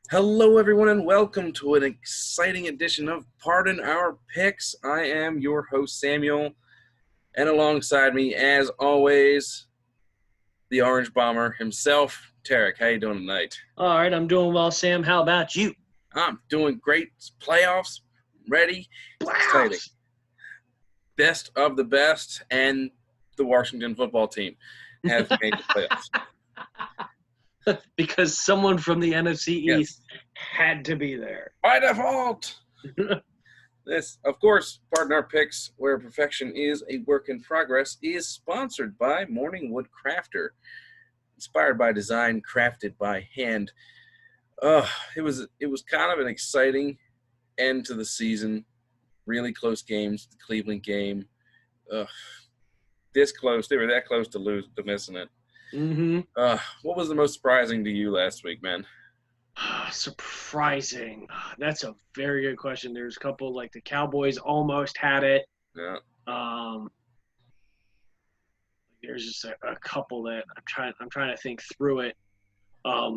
Hello, everyone, and welcome to an exciting edition of Pardon Our Picks. I am your host, Samuel, and alongside me, as always, the Orange Bomber himself, Tarik. How you doing tonight? All right, I'm doing well, Sam. How about you? I'm doing great. It's playoffs, ready, exciting. Playoffs. Best of the best, and the Washington football team have made the playoffs. Because someone from the NFC Yes. East had to be there. By default. This, of course, Pardon Our Picks, where perfection is a work in progress, is sponsored by Morningwood Crafter. Inspired by design, crafted by hand. It was kind of an exciting end to the season. Really close games. The Cleveland game. This close. They were that close to missing it. Mm-hmm. What was the most surprising to you last week, man? Surprising. That's a very good question. There's a couple, like the Cowboys almost had it. Yeah. There's just a couple that I'm trying to think through it. I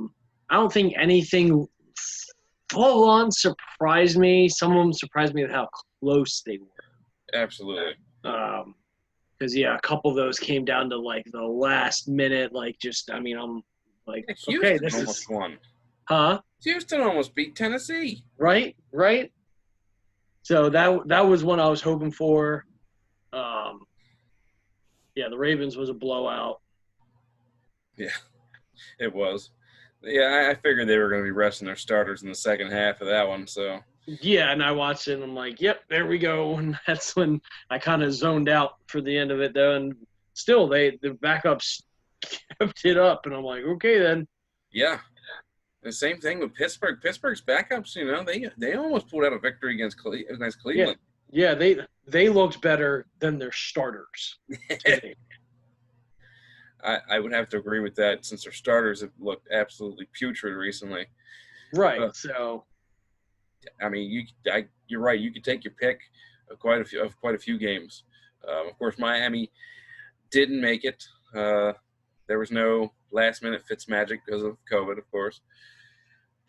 don't think anything full on surprised me. Some of them surprised me with how close they were. Absolutely. Because a couple of those came down to like the last minute. I'm like, Houston okay, this almost is won. Huh? Houston almost beat Tennessee. Right. So that was one I was hoping for. The Ravens was a blowout. Yeah, it was. Yeah, I figured they were going to be resting their starters in the second half of that one. So yeah, and I watched it and I'm like, yep, there we go. And that's when I kind of zoned out for the end of it, though. And still, the backups kept it up, and I'm like, okay, then. Yeah. The same thing with Pittsburgh. Pittsburgh's backups, they almost pulled out a victory against Cleveland. Yeah, they looked better than their starters. I would have to agree with that, since their starters have looked absolutely putrid recently. Right. So, I mean, you're right. You could take your pick of quite a few games. Of course, Miami didn't make it. There was no last-minute Fitzmagic because of COVID, of course.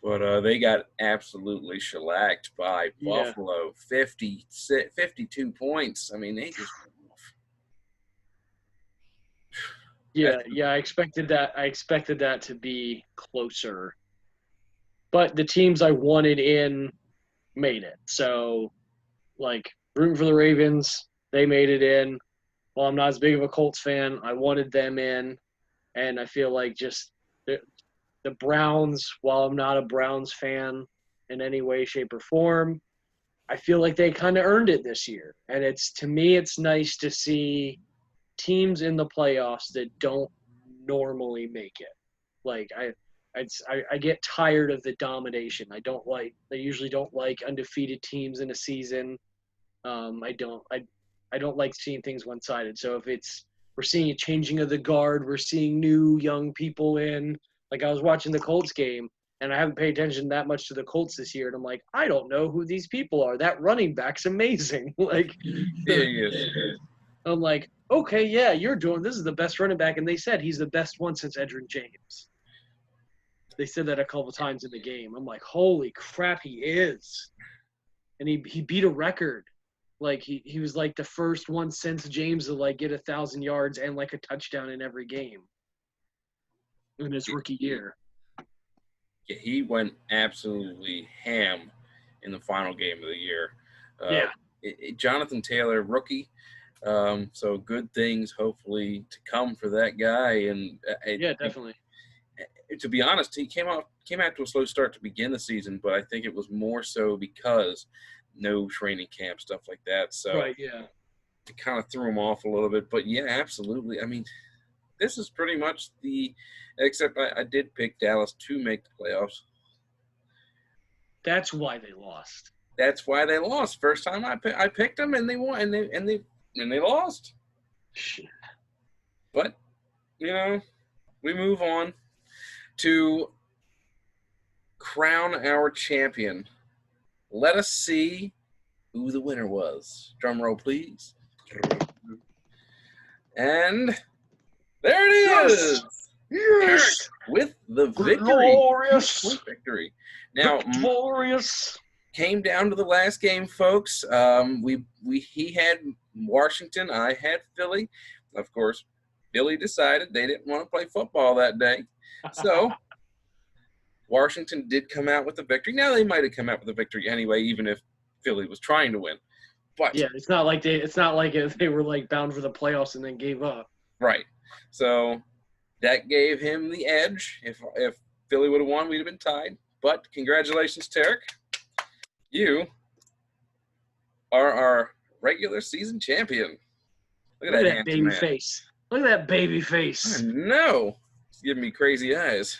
But they got absolutely shellacked by Buffalo, 52 points. I mean, they just I expected that to be closer. But the teams I wanted in made it. So, like, rooting for the Ravens, they made it in. While I'm not as big of a Colts fan, I wanted them in. And I feel like just the Browns, while I'm not a Browns fan in any way, shape, or form, I feel like they kind of earned it this year. And to me, it's nice to see teams in the playoffs that don't normally make it. Like, I get tired of the domination. I usually don't like undefeated teams in a season. I don't like seeing things one-sided. So if we're seeing a changing of the guard, we're seeing new young people in. Like, I was watching the Colts game, and I haven't paid attention that much to the Colts this year, and I'm like, I don't know who these people are. That running back's amazing. Like, yeah. I'm like, okay, yeah, this is the best running back, and they said he's the best one since Edgerrin James. They said that a couple times in the game. I'm like, holy crap, he is. And he beat a record. Like, he was like the first one since James to like get 1,000 yards and like a touchdown in every game in his rookie year. Yeah, he went absolutely ham in the final game of the year. Jonathan Taylor, rookie. So good things hopefully to come for that guy. And definitely. To be honest, he came out to a slow start to begin the season, but I think it was more so because no training camp, stuff like that. So right, yeah, it kind of threw him off a little bit. But yeah, absolutely. I mean, this is pretty much except I did pick Dallas to make the playoffs. That's why they lost. First time I picked them, and they won, and they lost. Shit. But we move on to crown our champion. Let us see who the winner was. Drum roll, please. And there it is. Yes! With the victory. Glorious! Victory. Now, Victorious! came down to the last game, folks. He had Washington. I had Philly. Of course, Philly decided they didn't want to play football that day. So Washington did come out with the victory. Now, they might have come out with the victory anyway, even if Philly was trying to win. But yeah, it's not like they were like bound for the playoffs and then gave up. Right. So that gave him the edge. If Philly would have won, we'd have been tied. But congratulations, Tarik. You are our regular season champion. Look at that baby face. Look at that baby face. I know. It's giving me crazy eyes.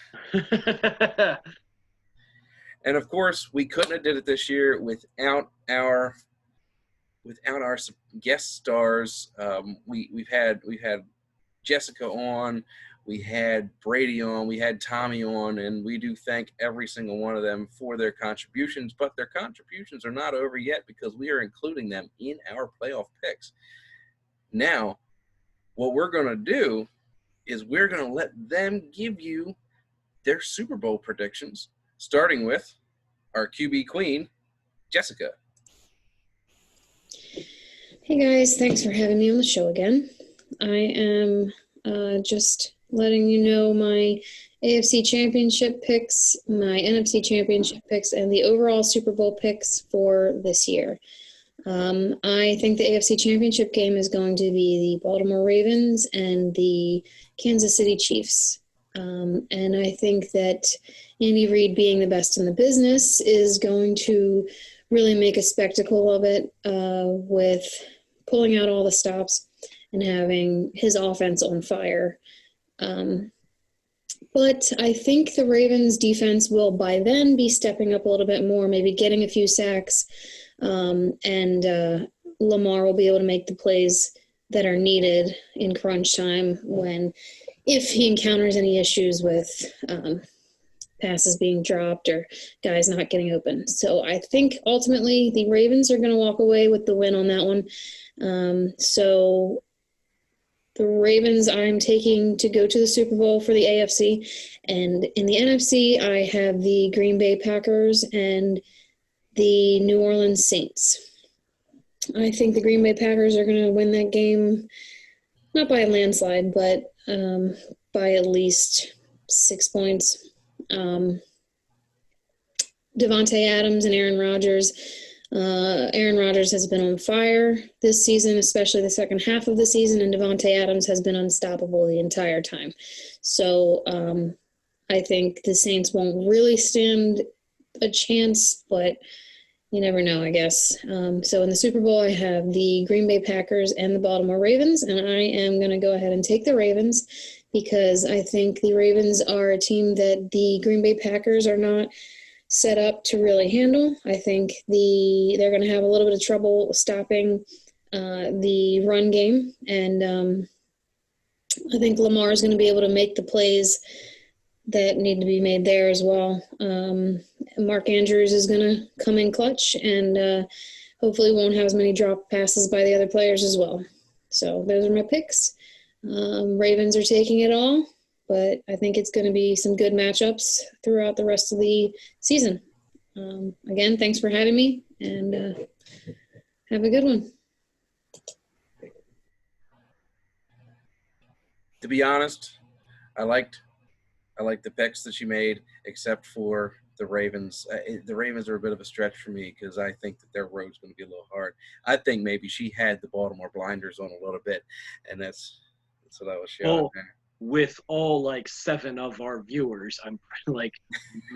And of course, we couldn't have did it this year without our guest stars. We've had Jessica on, we had Brady on, we had Tommy on, and we do thank every single one of them for their contributions. But their contributions are not over yet because we are including them in our playoff picks. Now, what we're going to do is we're going to let them give you their Super Bowl predictions, starting with our QB queen, Jessica. Hey guys, thanks for having me on the show again. I am just letting you know my AFC Championship picks, my NFC Championship picks, and the overall Super Bowl picks for this year. I think the AFC Championship game is going to be the Baltimore Ravens and the Kansas City Chiefs. And I think that Andy Reid, being the best in the business, is going to really make a spectacle of it with pulling out all the stops and having his offense on fire. But I think the Ravens defense will by then be stepping up a little bit more, maybe getting a few sacks, and Lamar will be able to make the plays that are needed in crunch time if he encounters any issues with passes being dropped or guys not getting open. So I think ultimately the Ravens are going to walk away with the win on that one. So the Ravens I'm taking to go to the Super Bowl for the AFC. And in the NFC, I have the Green Bay Packers and the New Orleans Saints. I think the Green Bay Packers are going to win that game, not by a landslide, but by at least 6 points. Devontae Adams and Aaron Rodgers. Aaron Rodgers has been on fire this season, especially the second half of the season, and Devontae Adams has been unstoppable the entire time. So I think the Saints won't really stand a chance, but you never know, I guess. So in the Super Bowl, I have the Green Bay Packers and the Baltimore Ravens, and I am going to go ahead and take the Ravens because I think the Ravens are a team that the Green Bay Packers are not set up to really handle. I think they're going to have a little bit of trouble stopping the run game, and I think Lamar is going to be able to make the plays that need to be made there as well. Mark Andrews is going to come in clutch and hopefully won't have as many drop passes by the other players as well. So those are my picks. Ravens are taking it all, but I think it's going to be some good matchups throughout the rest of the season. Again, thanks for having me, and have a good one. To be honest, I liked the picks that you made, except for the Ravens. The Ravens are a bit of a stretch for me because I think that their road's going to be a little hard. I think maybe she had the Baltimore blinders on a little bit, and that's what I was showing there. With all like 7 of our viewers, I'm like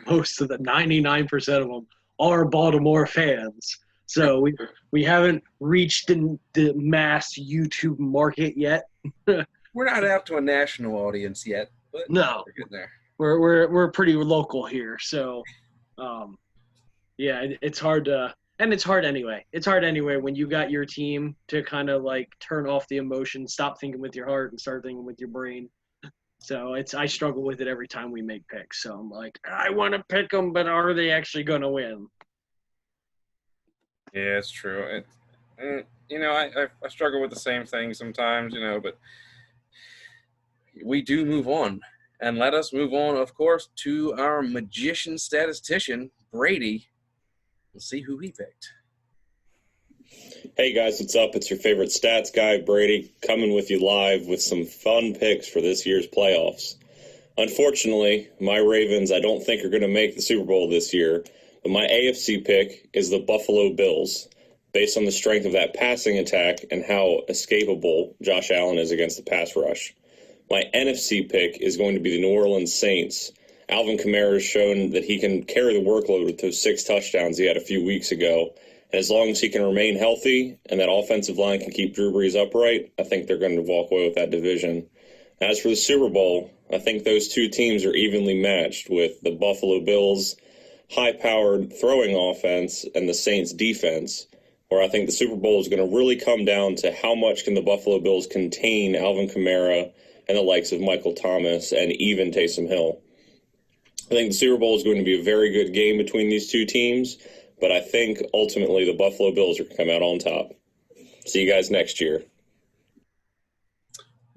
most of the 99% of them are Baltimore fans. So we haven't reached the mass YouTube market yet. We're not out to a national audience yet, but no, we're getting there. We're pretty local here, so yeah, it's hard to, and it's hard anyway. It's hard anyway when you got your team to kind of like turn off the emotion, stop thinking with your heart, and start thinking with your brain. So I struggle with it every time we make picks. So I'm like, I want to pick them, but are they actually going to win? Yeah, it's true. I struggle with the same thing sometimes, but we do move on And let us move on, of course, to our magician statistician, Brady. We'll see who he picked. Hey guys, what's up? It's your favorite stats guy, Brady, coming with you live with some fun picks for this year's playoffs. Unfortunately, my Ravens I don't think are going to make the Super Bowl this year, but my AFC pick is the Buffalo Bills, based on the strength of that passing attack and how escapable Josh Allen is against the pass rush. My NFC pick is going to be the New Orleans Saints. Alvin Kamara has shown that he can carry the workload with those 6 touchdowns he had a few weeks ago. And as long as he can remain healthy and that offensive line can keep Drew Brees upright, I think they're going to walk away with that division. As for the Super Bowl, I think those two teams are evenly matched, with the Buffalo Bills' high-powered throwing offense and the Saints' defense, where I think the Super Bowl is going to really come down to how much can the Buffalo Bills contain Alvin Kamara and the likes of Michael Thomas and even Taysom Hill. I think the Super Bowl is going to be a very good game between these two teams, but I think ultimately the Buffalo Bills are going to come out on top. See you guys next year.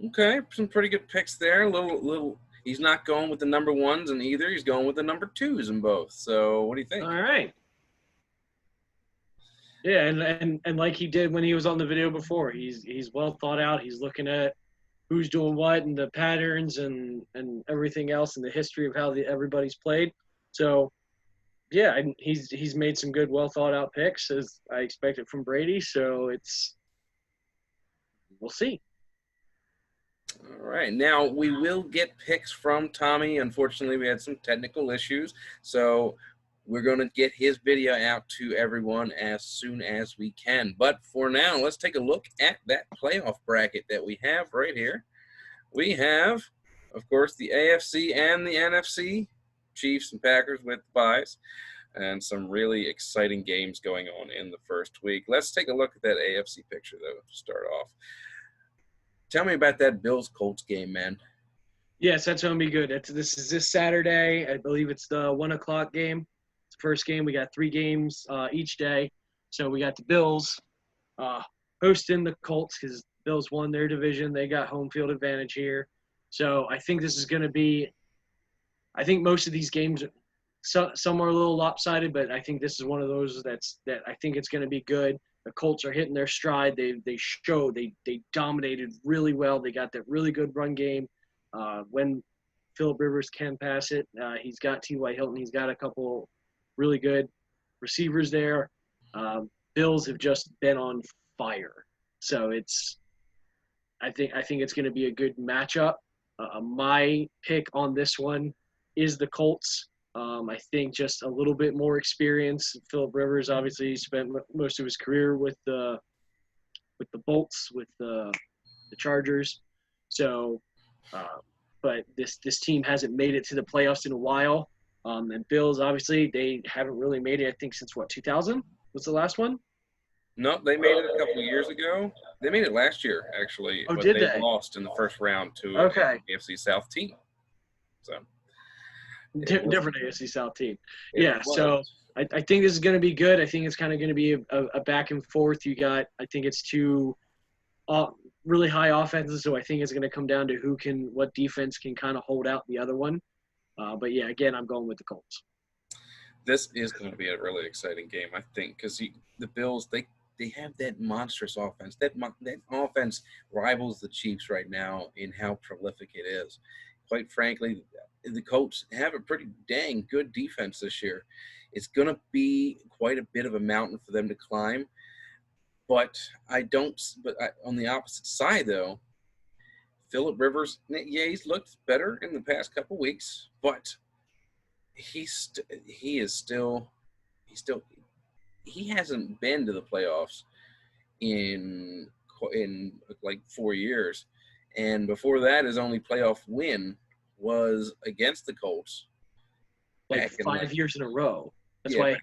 Okay, some pretty good picks there. Little. He's not going with the number ones in either. He's going with the number twos in both. So what do you think? All right. Yeah, and like he did when he was on the video before, he's well thought out. He's looking at who's doing what and the patterns and everything else and the history of how everybody's played. So, yeah, and he's made some good, well thought out picks as I expected from Brady. So we'll see. All right. Now, we will get picks from Tommy. Unfortunately, we had some technical issues. So we're going to get his video out to everyone as soon as we can. But for now, let's take a look at that playoff bracket that we have right here. We have, of course, the AFC and the NFC, Chiefs and Packers with byes, and some really exciting games going on in the first week. Let's take a look at that AFC picture, though, to start off. Tell me about that Bills-Colts game, man. Yes, that's going to be good. This is this Saturday. I believe it's the 1 o'clock game. It's the first game. We got 3 games each day. So we got the Bills hosting the Colts because Bills won their division. They got home field advantage here. So I think this is going to be – I think most of these games some are a little lopsided, but I think this is one of those that I think it's going to be good. The Colts are hitting their stride. They dominated really well. They got that really good run game. When Phillip Rivers can pass it, he's got T.Y. Hilton. He's got a couple really good receivers there. Bills have just been on fire. So I think it's going to be a good matchup. My pick on this one is the Colts. I think just a little bit more experience. Phillip Rivers obviously spent most of his career with the Bolts, with the Chargers. So, but this team hasn't made it to the playoffs in a while. And Bills, obviously, they haven't really made it, I think, since, 2000 was the last one? No, they made it a couple of years ago. They made it last year, actually. Oh, but did they they? lost in the first round to Okay. an AFC South team. So Different AFC South team. It Yeah, was. so I think this is going to be good. I think it's kind of going to be a back and forth. I think it's two really high offenses, so I think it's going to come down to what defense can kind of hold out the other one. But, yeah, again, I'm going with the Colts. This is going to be a really exciting game, I think, because the Bills, they have that monstrous offense. That offense rivals the Chiefs right now in how prolific it is. Quite frankly, the Colts have a pretty dang good defense this year. It's going to be quite a bit of a mountain for them to climb. But on the opposite side, though, Phillip Rivers, yeah, he's looked better in the past couple weeks, but he hasn't been to the playoffs in like 4 years, and before that, his only playoff win was against the Colts. Like 5 years in a row. That's Yeah,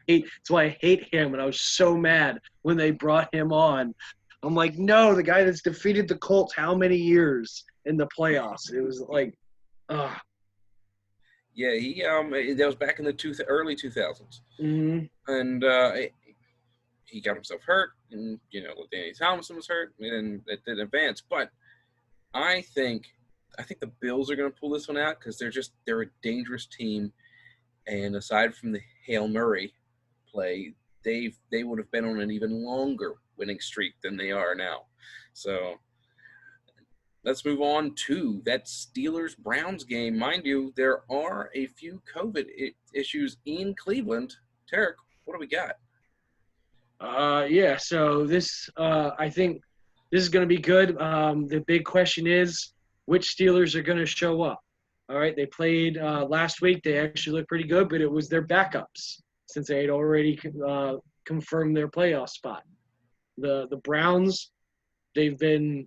why I hate him, and I was so mad when they brought him on. I'm like, no, the guy that's defeated the Colts how many years in the playoffs? It was like, ugh. Yeah, that was back in the early 2000s, and he got himself hurt, and Danny Thompson was hurt, and it didn't advance. But I think I think the Bills are going to pull this one out because they're a dangerous team, and aside from the Hail Murray play, they would have been on an even longer winning streak than they are now. So let's move on to that Steelers-Browns game. Mind you, there are a few COVID issues in Cleveland. Tarik, what do we got? Yeah, so this I think this is going to be good. The big question is which Steelers are going to show up. All right, they played last week. They actually looked pretty good, but it was their backups since they had already confirmed their playoff spot. The Browns, they've been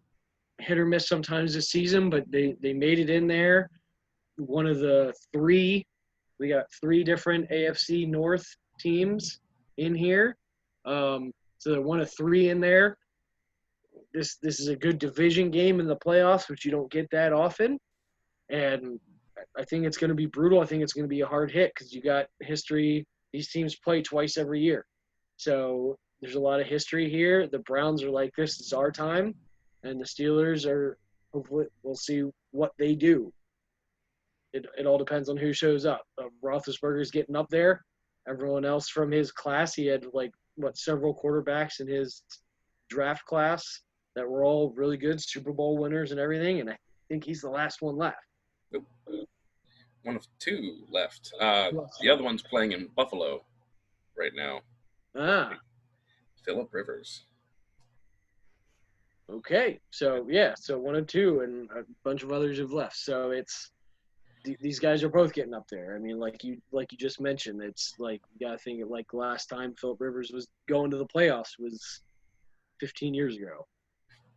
hit or miss sometimes this season, but they made it in there. One of the three, we got three different AFC North teams in here. So they're one of three in there. This is a good division game in the playoffs, which you don't get that often. And I think it's going to be brutal. I think it's going to be a hard hit because you got history. These teams play twice every year. So there's a lot of history here. The Browns are like, this is our time. And the Steelers are, hopefully, we'll see what they do. It all depends on who shows up. Roethlisberger's getting up there. Everyone else from his class, he had several quarterbacks in his draft class that were all really good Super Bowl winners and everything. And I think he's the last one left. One of two left. The other one's playing in Buffalo right now. Phillip Rivers. Okay. So, yeah. So one of two, and a bunch of others have left. So it's these guys are both getting up there. I mean, like you just mentioned, it's like you got to think like last time Phillip Rivers was going to the playoffs was 15 years ago.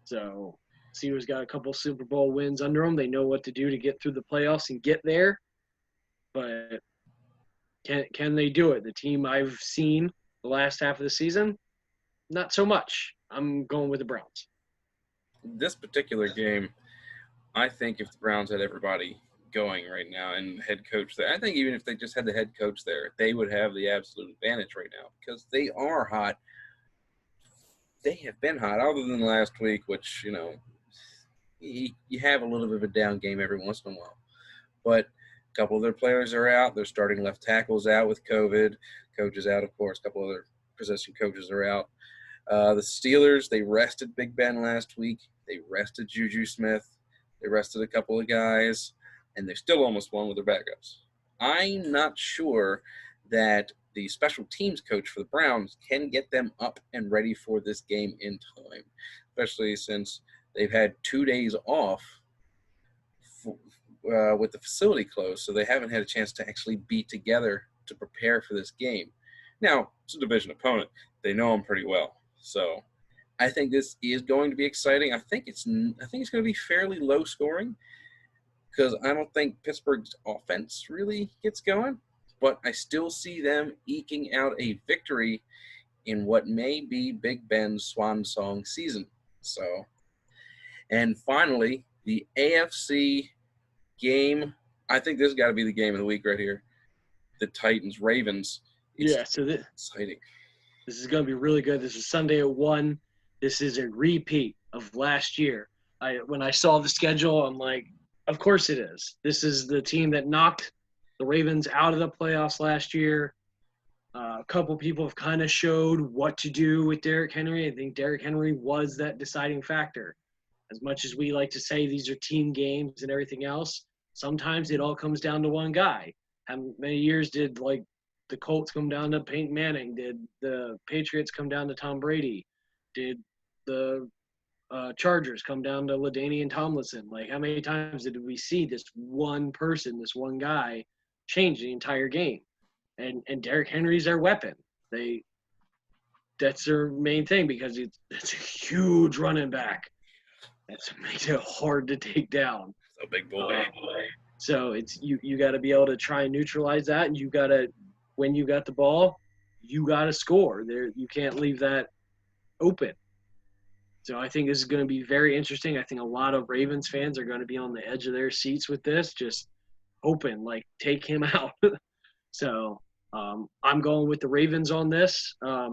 So Steelers got a couple Super Bowl wins under them. They know what to do to get through the playoffs and get there. But can they do it? The team I've seen the last half of the season, not so much. I'm going with the Browns. This particular game, I think if the Browns had everybody going right now and head coach there, I think even if they just had the head coach there, they would have the absolute advantage right now because they are hot. They have been hot other than last week, which, you have a little bit of a down game every once in a while. But a couple of their players are out. Their starting left tackle's out with COVID. Coach is out, of course. A couple other position coaches are out. The Steelers, they rested Big Ben last week. They rested Juju Smith. They rested a couple of guys, and they still almost won with their backups. I'm not sure that the special teams coach for the Browns can get them up and ready for this game in time, especially since they've had 2 days off with the facility closed, so they haven't had a chance to actually be together to prepare for this game. Now, it's a division opponent. They know them pretty well. So I think this is going to be exciting. I think it's going to be fairly low scoring because I don't think Pittsburgh's offense really gets going, but I still see them eking out a victory in what may be Big Ben's swan song season. So, and finally, the AFC game. I think this has got to be the game of the week right here. The Titans-Ravens. So exciting. This is going to be really good. This is Sunday at 1. This is a repeat of last year. When I saw the schedule, I'm like, of course it is. This is the team that knocked the Ravens out of the playoffs last year. A couple people have kind of showed what to do with Derrick Henry. I think Derrick Henry was that deciding factor. As much as we like to say these are team games and everything else, sometimes it all comes down to one guy. How many years did the Colts come down to Peyton Manning? Did the Patriots come down to Tom Brady? Did the Chargers come down to LaDainian Tomlinson? How many times did we see this one person, this one guy, change the entire game? And Derrick Henry's their weapon. That's their main thing because it's a huge running back. That makes it hard to take down. It's a big boy. So it's you got to be able to try and neutralize that, and you got to, when you got the ball, you got to score. You can't leave that open. So I think this is going to be very interesting. I think a lot of Ravens fans are going to be on the edge of their seats with this, just hoping, take him out. So I'm going with the Ravens on this. I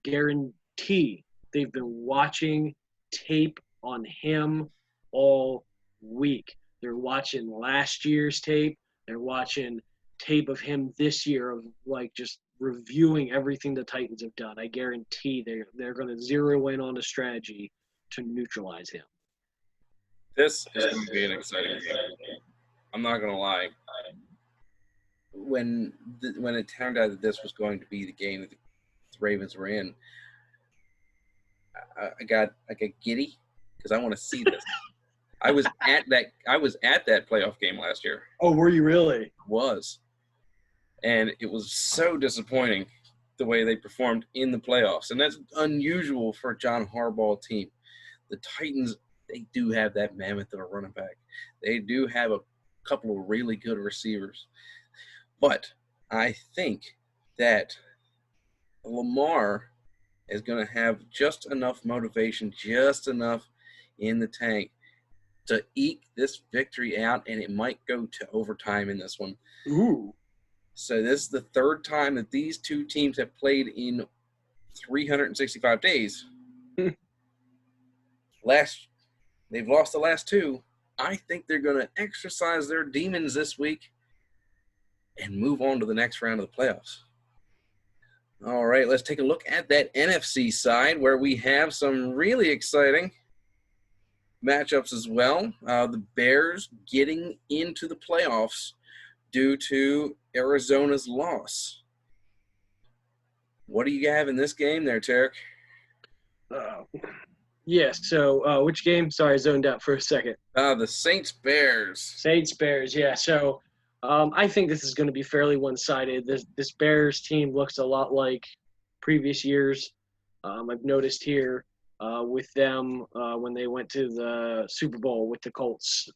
guarantee they've been watching tape on him all week. They're watching last year's tape. They're watching tape of him this year of like just reviewing everything the Titans have done. I guarantee they're going to zero in on a strategy to neutralize him. This is going to be an exciting game. I'm not going to lie. When it turned out that this was going to be the game that the Ravens were in, I got giddy because I want to see this. I was at that playoff game last year. Oh, were you really? Was. And it was so disappointing the way they performed in the playoffs. And that's unusual for a John Harbaugh team. The Titans, they do have that mammoth of a running back. They do have a couple of really good receivers. But I think that Lamar is going to have just enough motivation, just enough in the tank to eke this victory out, and it might go to overtime in this one. Ooh. So this is the third time that these two teams have played in 365 days. They've lost the last two. I think they're going to exercise their demons this week and move on to the next round of the playoffs. All right, let's take a look at that NFC side where we have some really exciting matchups as well. The Bears getting into the playoffs due to Arizona's loss. What do you have in this game there, Tarik? Yes, so which game? Sorry, I zoned out for a second. The Saints-Bears. Saints-Bears, yeah. So I think this is going to be fairly one-sided. This Bears team looks a lot like previous years. I've noticed here with them when they went to the Super Bowl with the Colts,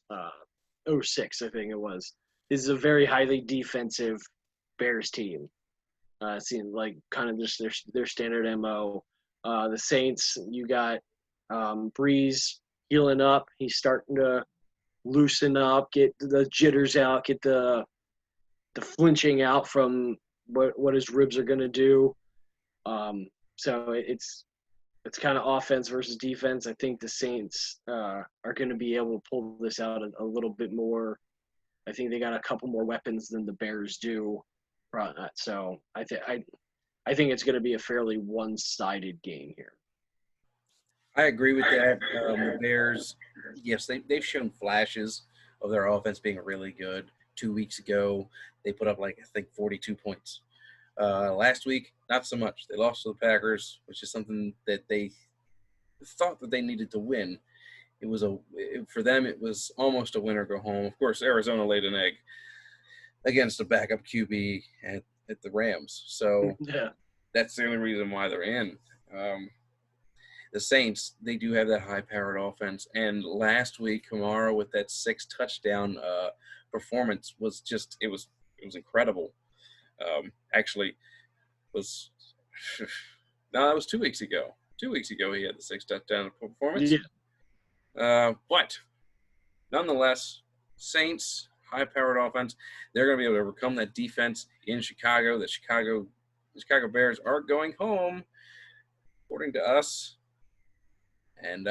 06, I think it was. This is a very highly defensive Bears team. Seems like kind of just their standard MO. The Saints, you got Breeze healing up. He's starting to loosen up, get the jitters out, get the flinching out from what his ribs are going to do. So it's kind of offense versus defense. I think the Saints are going to be able to pull this out a little bit more. I think they got a couple more weapons than the Bears do. So I think it's going to be a fairly one-sided game here. I agree with that. The Bears, yes, they've shown flashes of their offense being really good. 2 weeks ago, they put up, I think 42 points. Last week, not so much. They lost to the Packers, which is something that they thought that they needed to win. For them, it was almost a win or go home. Of course, Arizona laid an egg against a backup QB at the Rams. So yeah, that's the only reason why they're in. The Saints, they do have that high-powered offense. And last week, Kamara with that 6-touchdown performance was just – it was incredible. Actually, was – no, that was 2 weeks ago. 2 weeks ago he had the 6-touchdown performance. Yeah. But nonetheless, Saints, high-powered offense, they're going to be able to overcome that defense in Chicago. The Chicago Bears are going home, according to us. And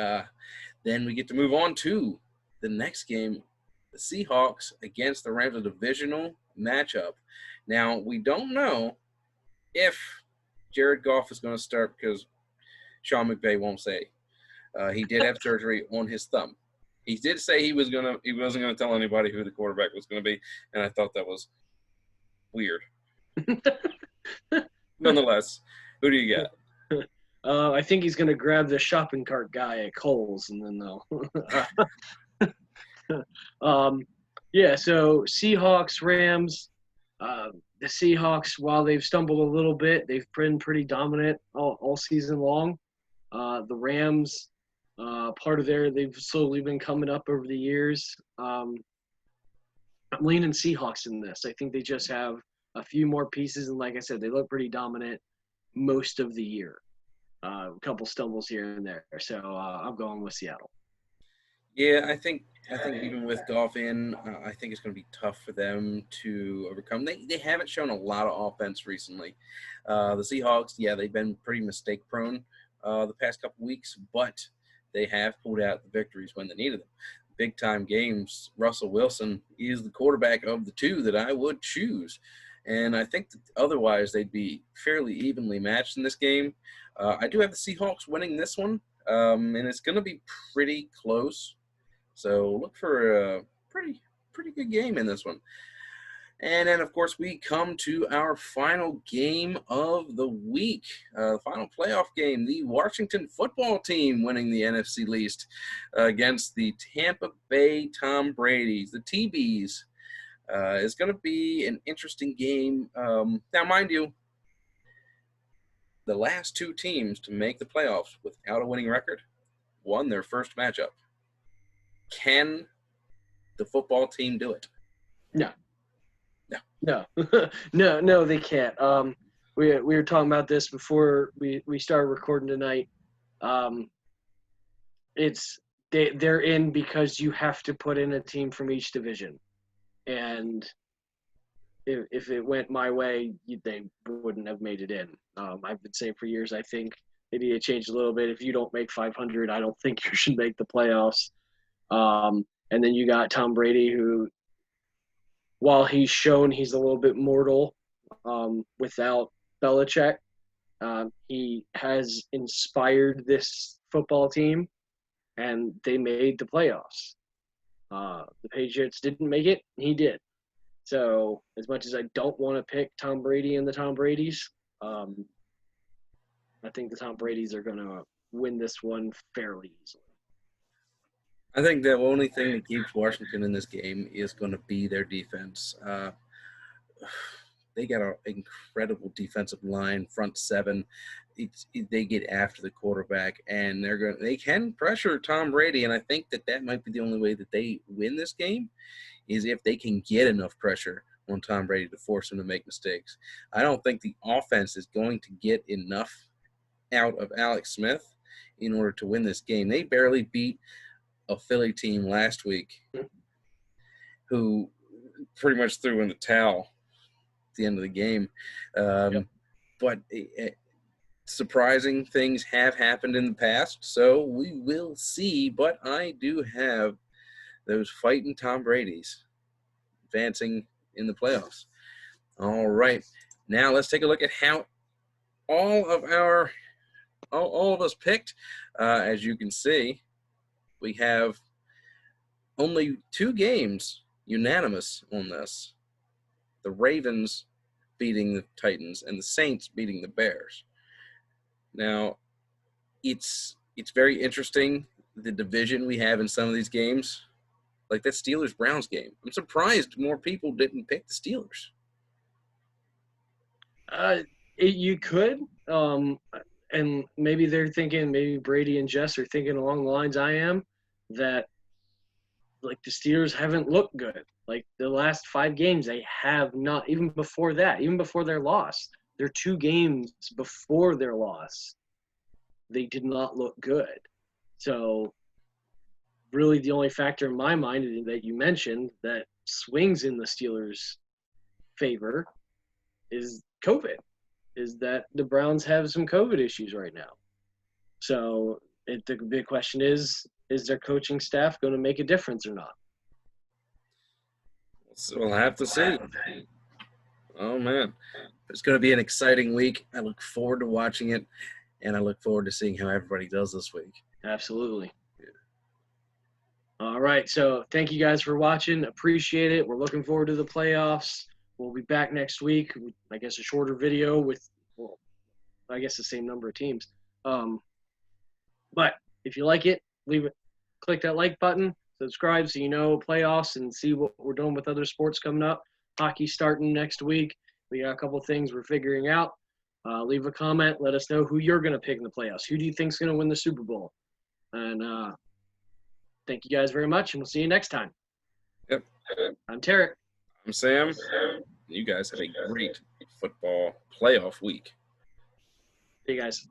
then we get to move on to the next game, the Seahawks against the Rams, a divisional matchup. Now, we don't know if Jared Goff is going to start because Sean McVay won't say. He did have surgery on his thumb. He did say he wasn't going to tell anybody who the quarterback was going to be, and I thought that was weird. Nonetheless, who do you got? I think he's going to grab the shopping cart guy at Kohl's, and then they'll. Yeah, so Seahawks, Rams. The Seahawks, while they've stumbled a little bit, they've been pretty dominant all season long. The Rams, they've slowly been coming up over the years. I'm leaning Seahawks in this. I think they just have a few more pieces, and like I said, they look pretty dominant most of the year. A couple stumbles here and there. So I'm going with Seattle. Yeah, I think even with Goff in, I think it's going to be tough for them to overcome. They haven't shown a lot of offense recently. The Seahawks, yeah, they've been pretty mistake prone the past couple weeks, but they have pulled out the victories when they needed them. big-time games, Russell Wilson is the quarterback of the two that I would choose. And I think that otherwise they'd be fairly evenly matched in this game. I do have the Seahawks winning this one, and it's going to be pretty close. So look for a pretty good game in this one. And then, of course, we come to our final game of the week, the final playoff game, the Washington football team winning the NFC East against the Tampa Bay Tom Brady's, the TBs. It's going to be an interesting game. Now, mind you, the last two teams to make the playoffs without a winning record won their first matchup. Can the football team do it? No. No, they can't. We were talking about this before we started recording tonight. They're in because you have to put in a team from each division, and if it went my way, they wouldn't have made it in. I've been saying for years, I think they need to change a little bit. If you don't make 500, I don't think you should make the playoffs. And then you got Tom Brady, who, while he's shown he's a little bit mortal without Belichick, he has inspired this football team, and they made the playoffs. The Patriots didn't make it. He did. So as much as I don't want to pick Tom Brady and the Tom Bradys, I think the Tom Bradys are going to win this one fairly easily. I think the only thing that keeps Washington in this game is going to be their defense. They got an incredible defensive line, front seven. They get after the quarterback, and they can pressure Tom Brady. And I think that might be the only way that they win this game, is if they can get enough pressure on Tom Brady to force him to make mistakes. I don't think the offense is going to get enough out of Alex Smith in order to win this game. They barely beat a Philly team last week who pretty much threw in the towel at the end of the game. But surprising things have happened in the past, so we will see. But I do have those fighting Tom Bradys advancing in the playoffs. All right. Now let's take a look at how all of us picked. As you can see, we have only two games unanimous on this. The Ravens beating the Titans and the Saints beating the Bears. Now, it's very interesting, the division we have in some of these games. Like that Steelers-Browns game. I'm surprised more people didn't pick the Steelers. You could. And maybe they're thinking, maybe Brady and Jess are thinking along the lines I am, that like the Steelers haven't looked good. Like the last 5 games, they have not, even before that, even before their loss, their 2 games before their loss, they did not look good. So really the only factor in my mind that you mentioned that swings in the Steelers' favor is COVID. Is that the Browns have some COVID issues right now. So the big question is their coaching staff going to make a difference or not? So we'll have to see. Oh, man. It's going to be an exciting week. I look forward to watching it, and I look forward to seeing how everybody does this week. Absolutely. Yeah. All right, so thank you guys for watching. Appreciate it. We're looking forward to the playoffs. We'll be back next week. I guess a shorter video with, well, I guess the same number of teams. But if you like it, leave it. Click that like button. Subscribe so you know playoffs and see what we're doing with other sports coming up. Hockey starting next week. We got a couple things we're figuring out. Leave a comment. Let us know who you're going to pick in the playoffs. Who do you think is going to win the Super Bowl? And thank you guys very much, and we'll see you next time. Yep. I'm Tarik. I'm Sam. You guys have a great football playoff week. See you guys.